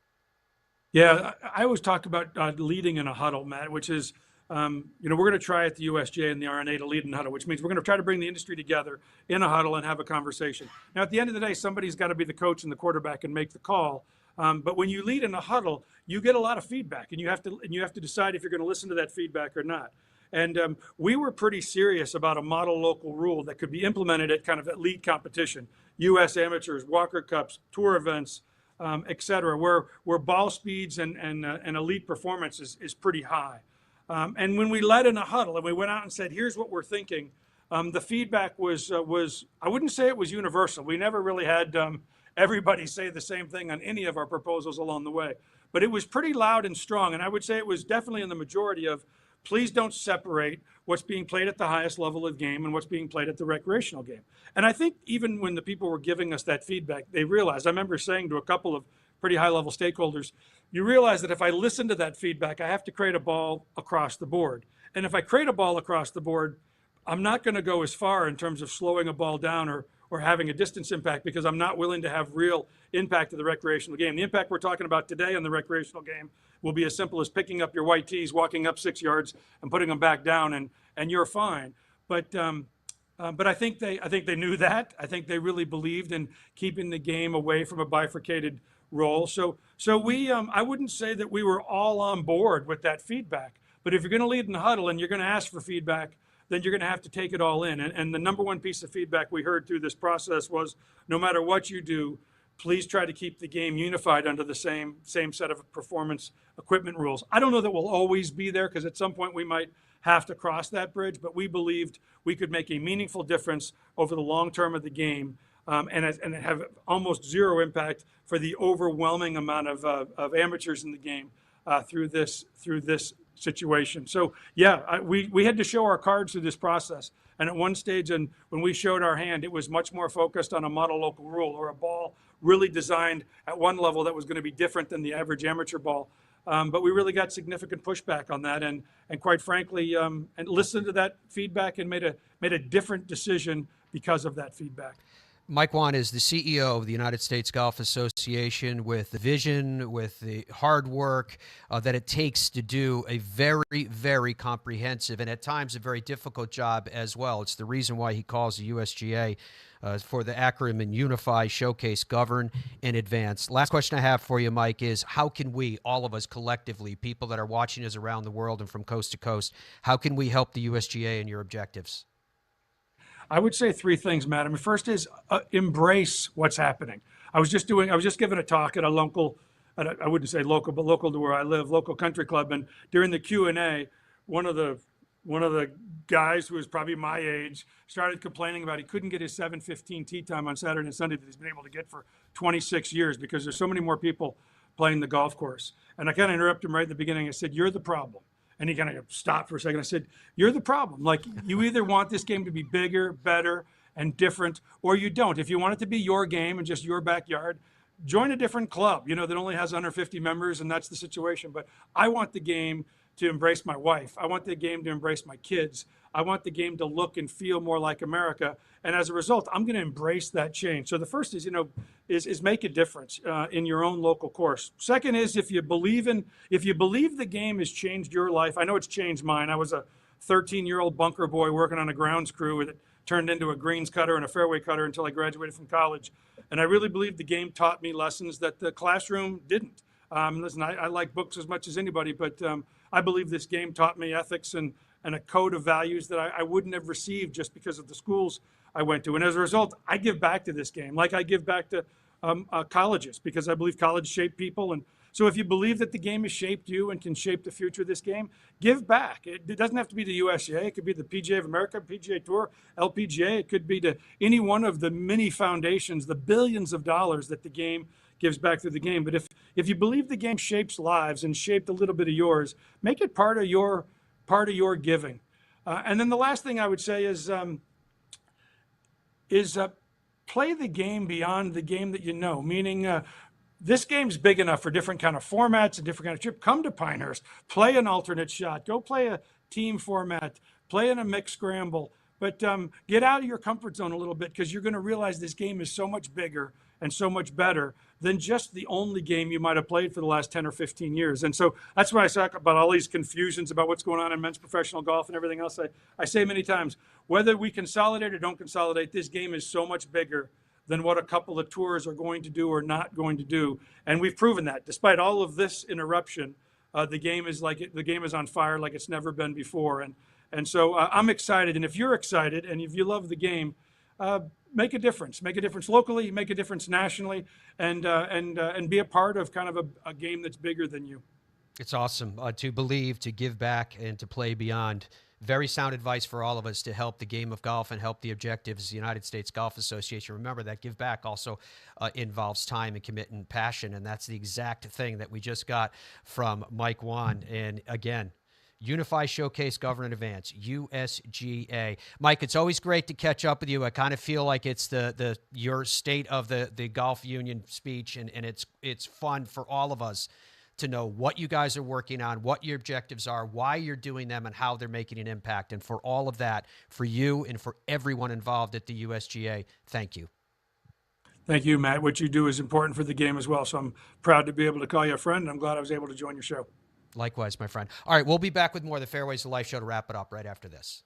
Yeah, I always talk about leading in a huddle, Matt, which is, we're going to try at the USGA and the R&A to lead in a huddle, which means we're going to try to bring the industry together in a huddle and have a conversation. Now, at the end of the day, somebody's got to be the coach and the quarterback and make the call. But when you lead in a huddle, you get a lot of feedback, and you have to decide if you're going to listen to that feedback or not. And we were pretty serious about a model local rule that could be implemented at kind of elite competition, U.S. amateurs, Walker Cups, tour events, et cetera, where ball speeds and elite performance is pretty high. And when we led in a huddle and we went out and said, here's what we're thinking, the feedback was I wouldn't say it was universal. We never really had everybody say the same thing on any of our proposals along the way. But it was pretty loud and strong. And I would say it was definitely in the majority of, please don't separate what's being played at the highest level of the game and what's being played at the recreational game. And I think even when the people were giving us that feedback, they realized, I remember saying to a couple of pretty high-level stakeholders, you realize that if I listen to that feedback, I have to create a ball across the board. And if I create a ball across the board, I'm not going to go as far in terms of slowing a ball down or having a distance impact, because I'm not willing to have real impact to the recreational game. The impact we're talking about today on the recreational game will be as simple as picking up your white tees, walking up 6 yards, and putting them back down, and you're fine. But I think they knew that. I think they really believed in keeping the game away from a bifurcated role. So we I wouldn't say that we were all on board with that feedback. But if you're going to lead in the huddle and you're going to ask for feedback, then you're going to have to take it all in. And the number one piece of feedback we heard through this process was, no matter what you do, please try to keep the game unified under the same set of performance equipment rules. I don't know that we'll always be there, because at some point we might have to cross that bridge, but we believed we could make a meaningful difference over the long term of the game, and have almost zero impact for the overwhelming amount of amateurs in the game. through this situation. So yeah, we had to show our cards through this process. And at one stage, and when we showed our hand, it was much more focused on a model local rule or a ball really designed at one level that was going to be different than the average amateur ball. But we really got significant pushback on that, and quite frankly, and listened to that feedback and made a different decision because of that feedback. Mike Whan is the CEO of the United States Golf Association, with the vision, with the hard work that it takes to do a very, very comprehensive and at times a very difficult job as well. It's the reason why he calls the USGA for the acronym Unify, Showcase, Govern, and Advance. Last question I have for you, Mike, is how can we, all of us collectively, people that are watching us around the world and from coast to coast, how can we help the USGA in your objectives? I would say three things, Matt. I mean, first is embrace what's happening. I was just giving a talk at a local, I wouldn't say local, but local to where I live, local country club. And during the Q&A, one of the guys who was probably my age started complaining about he couldn't get his 7:15 tee time on Saturday and Sunday that he's been able to get for 26 years because there's so many more people playing the golf course. And I kind of interrupted him right at the beginning. I said, "You're the problem." And he kind of stopped for a second. I said, "You're the problem. Like, you either want this game to be bigger, better, and different, or you don't. If you want it to be your game and just your backyard, join a different club, that only has under 50 members, and that's the situation. But I want the game to embrace my wife. I want the game to embrace my kids. I want the game to look and feel more like America. And as a result, I'm going to embrace that change." So the first is, is make a difference in your own local course. Second is, if you believe the game has changed your life. I know it's changed mine. I was a 13-year-old bunker boy working on a grounds crew that turned into a greens cutter and a fairway cutter until I graduated from college. And I really believe the game taught me lessons that the classroom didn't. Listen, I like books as much as anybody, but I believe this game taught me ethics and a code of values that I wouldn't have received just because of the schools I went to. And as a result, I give back to this game, like I give back to colleges, because I believe college shape people. And so if you believe that the game has shaped you and can shape the future of this game, give back. It doesn't have to be the USGA. It could be the PGA of America, PGA Tour, LPGA. It could be to any one of the many foundations, the billions of dollars that the game gives back through the game. But if you believe the game shapes lives and shaped a little bit of yours, make it part of your giving. And then the last thing I would say is play the game beyond the game that you know, meaning this game's big enough for different kind of formats and different kind of trip. Come to Pinehurst, play an alternate shot, go play a team format, play in a mixed scramble, but get out of your comfort zone a little bit, because you're going to realize this game is so much bigger and so much better than just the only game you might have played for the last 10 or 15 years. And so that's why I talk about all these confusions about what's going on in men's professional golf and everything else. I say many times, whether we consolidate or don't consolidate, this game is so much bigger than what a couple of tours are going to do or not going to do. And we've proven that. Despite all of this interruption, the game is on fire like it's never been before. And so I'm excited. And if you're excited and if you love the game, make a difference. Make a difference locally, make a difference nationally, and be a part of kind of a game that's bigger than you. It's awesome to believe, to give back, and to play beyond. Very sound advice for all of us to help the game of golf and help the objectives of the United States Golf Association. Remember that give back also involves time and commitment and passion, and that's the exact thing that we just got from Mike Whan. And again, Unify, Showcase, Govern, and Advance, USGA. Mike, it's always great to catch up with you. I kind of feel like it's your state of the golf union speech, and it's fun for all of us to know what you guys are working on, what your objectives are, why you're doing them, and how they're making an impact. And for all of that, for you and for everyone involved at the USGA, thank you. Thank you, Matt. What you do is important for the game as well. So I'm proud to be able to call you a friend, and I'm glad I was able to join your show. Likewise, my friend. All right, we'll be back with more of the Fairways of Life show to wrap it up right after this.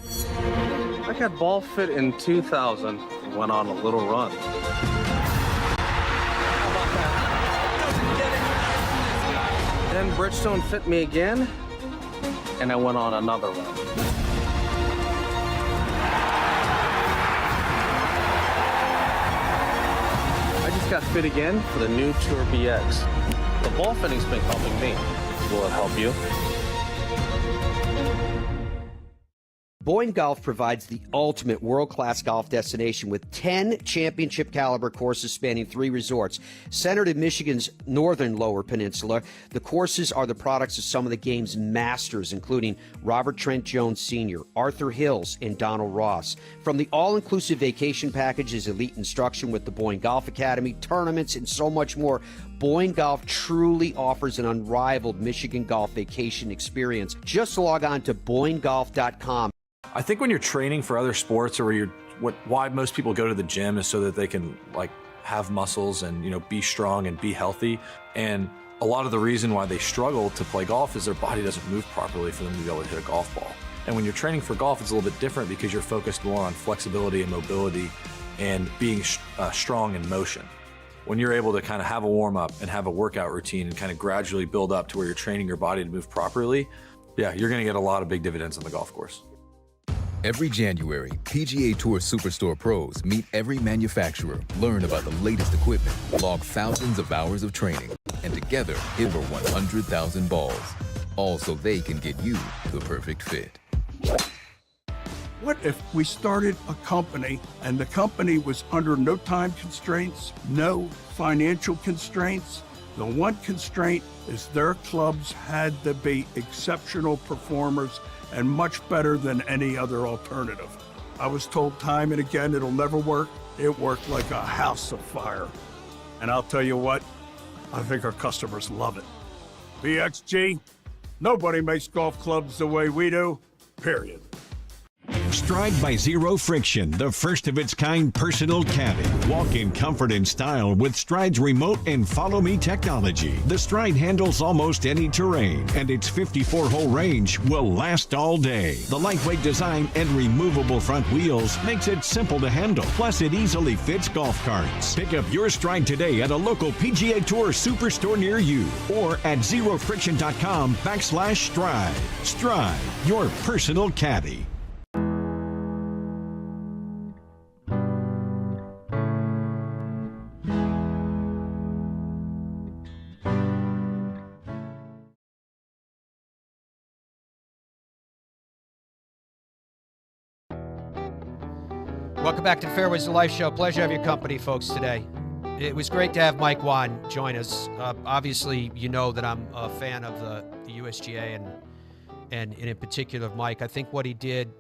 I got ball fit in 2000, went on a little run. Then Bridgestone fit me again, and I went on another run. I just got fit again for the new Tour BX. The ball fitting's been helping me. Will it help you? Boyne Golf provides the ultimate world-class golf destination with 10 championship-caliber courses spanning 3 resorts. Centered in Michigan's northern Lower Peninsula, the courses are the products of some of the game's masters, including Robert Trent Jones Sr., Arthur Hills, and Donald Ross. From the all-inclusive vacation packages, elite instruction with the Boyne Golf Academy, tournaments, and so much more, Boyne Golf truly offers an unrivaled Michigan golf vacation experience. Just log on to BoyneGolf.com. I think when you're training for other sports, or why most people go to the gym is so that they can have muscles and be strong and be healthy. And a lot of the reason why they struggle to play golf is their body doesn't move properly for them to be able to hit a golf ball. And when you're training for golf, it's a little bit different because you're focused more on flexibility and mobility and being strong in motion. When you're able to kind of have a warm up and have a workout routine and kind of gradually build up to where you're training your body to move properly, yeah, you're going to get a lot of big dividends on the golf course. Every January, PGA Tour Superstore pros meet every manufacturer, learn about the latest equipment, log thousands of hours of training, and together hit over 100,000 balls. All so they can get you the perfect fit. What if we started a company and the company was under no time constraints, no financial constraints? The one constraint is their clubs had to be exceptional performers and much better than any other alternative. I was told time and again it'll never work. It worked like a house of fire. And I'll tell you what, I think our customers love it. BXG, nobody makes golf clubs the way we do, period. Stride by Zero Friction, the first of its kind personal caddy. Walk in comfort and style with Stride's remote and follow me technology. The Stride handles almost any terrain, and its 54-hole range will last all day. The lightweight design and removable front wheels makes it simple to handle. Plus, it easily fits golf carts. Pick up your Stride today at a local PGA Tour Superstore near you or at zerofriction.com/Stride. Stride, your personal caddy. Welcome back to the Fairways of Life show. Pleasure to have your company, folks, today. It was great to have Mike Whan join us. Obviously, you know that I'm a fan of the USGA and in particular of Mike. I think what he did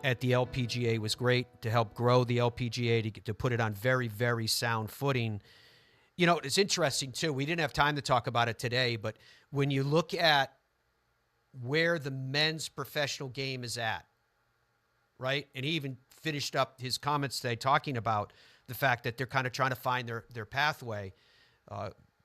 at the LPGA was great to help grow the LPGA, to put it on very, very sound footing. You know, it's interesting, too. We didn't have time to talk about it today, but when you look at where the men's professional game is at, right? And he even finished up his comments today talking about the fact that they're kind of trying to find their pathway.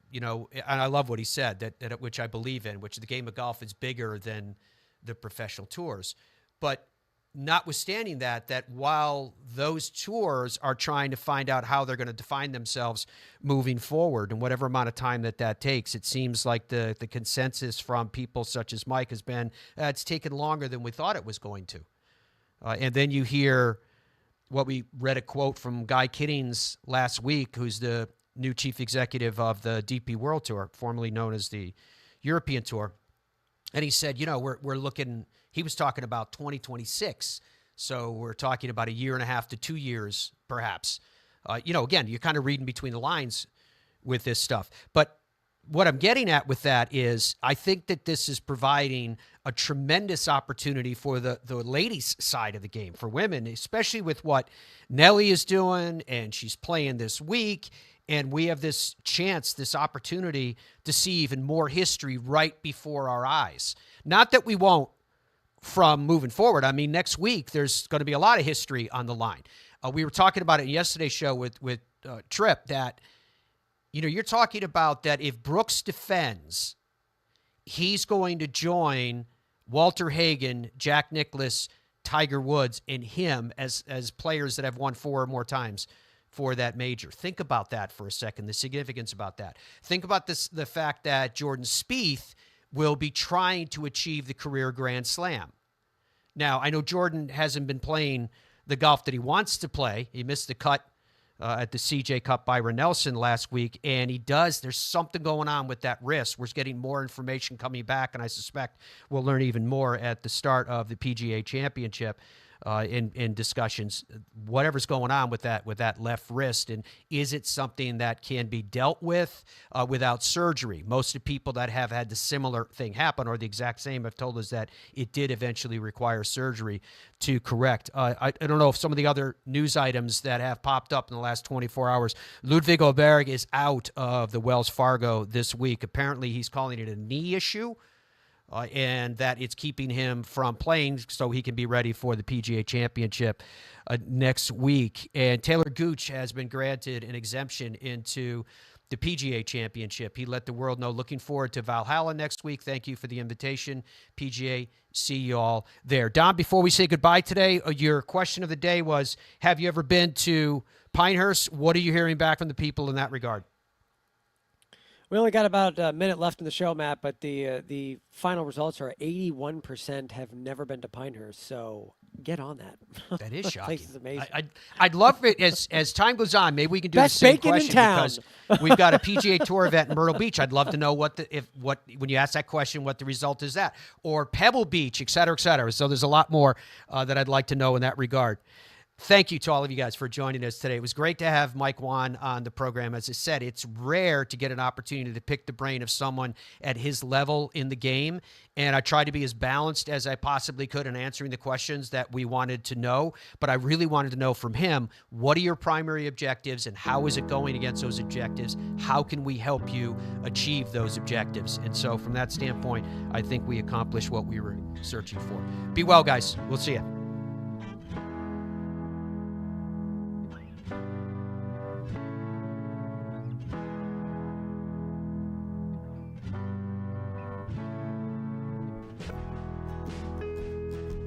You know, and I love what he said, that which I believe in, which the game of golf is bigger than the professional tours. But notwithstanding that while those tours are trying to find out how they're going to define themselves moving forward and whatever amount of time that takes, it seems like the consensus from people such as Mike has been, it's taken longer than we thought it was going to. And then you hear what we read a quote from Guy Kiddings last week, who's the new chief executive of the DP World Tour, formerly known as the European Tour. And he said, you know, we're looking, he was talking about 2026. So we're talking about 1.5 to 2 years, perhaps. You know, again, you're kind of reading between the lines with this stuff. But what I'm getting at with that is I think that this is providing a tremendous opportunity for the ladies' side of the game, for women, especially with what Nelly is doing, and she's playing this week, and we have this chance, this opportunity to see even more history right before our eyes. Not that we won't from moving forward. I mean, next week, there's going to be a lot of history on the line. We were talking about it in yesterday's show with Tripp that, you know, you're talking about that if Brooks defends, he's going to join Walter Hagen, Jack Nicklaus, Tiger Woods, and him as players that have won 4 or more times for that major. Think about that for a second, the significance about that. Think about the fact that Jordan Spieth will be trying to achieve the career Grand Slam. Now, I know Jordan hasn't been playing the golf that he wants to play. He missed the cut at the CJ Cup Byron Nelson last week, and there's something going on with that wrist. We're getting more information coming back, and I suspect we'll learn even more at the start of the PGA Championship in discussions. Whatever's going on with that left wrist, and is it something that can be dealt with without surgery? Most of the people that have had the similar thing happen or the exact same have told us that it did eventually require surgery to correct. I don't know if some of the other news items that have popped up in the last 24 hours. Ludwig Åberg is out of the Wells Fargo this week. Apparently he's calling it a knee issue. And that it's keeping him from playing so he can be ready for the PGA Championship next week. And Taylor Gooch has been granted an exemption into the PGA Championship. He let the world know, looking forward to Valhalla next week. Thank you for the invitation, PGA. See you all there. Don, before we say goodbye today, your question of the day was, have you ever been to Pinehurst? What are you hearing back from the people in that regard? We only got about a minute left in the show, Matt, but the final results are 81% have never been to Pinehurst. So get on that. That is The shocking. place is amazing. I'd love it as time goes on. Maybe we can do Best the same bacon in question town. because we've got a PGA Tour event in Myrtle Beach. I'd love to know when you ask that question, what the result is that, or Pebble Beach, et cetera, et cetera. So there's a lot more that I'd like to know in that regard. Thank you to all of you guys for joining us today. It was great to have Mike Whan on the program. As I said, it's rare to get an opportunity to pick the brain of someone at his level in the game, and I tried to be as balanced as I possibly could in answering the questions that we wanted to know, but I really wanted to know from him, what are your primary objectives and how is it going against those objectives? How can we help you achieve those objectives? And so from that standpoint, I think we accomplished what we were searching for. Be well, guys. We'll see you.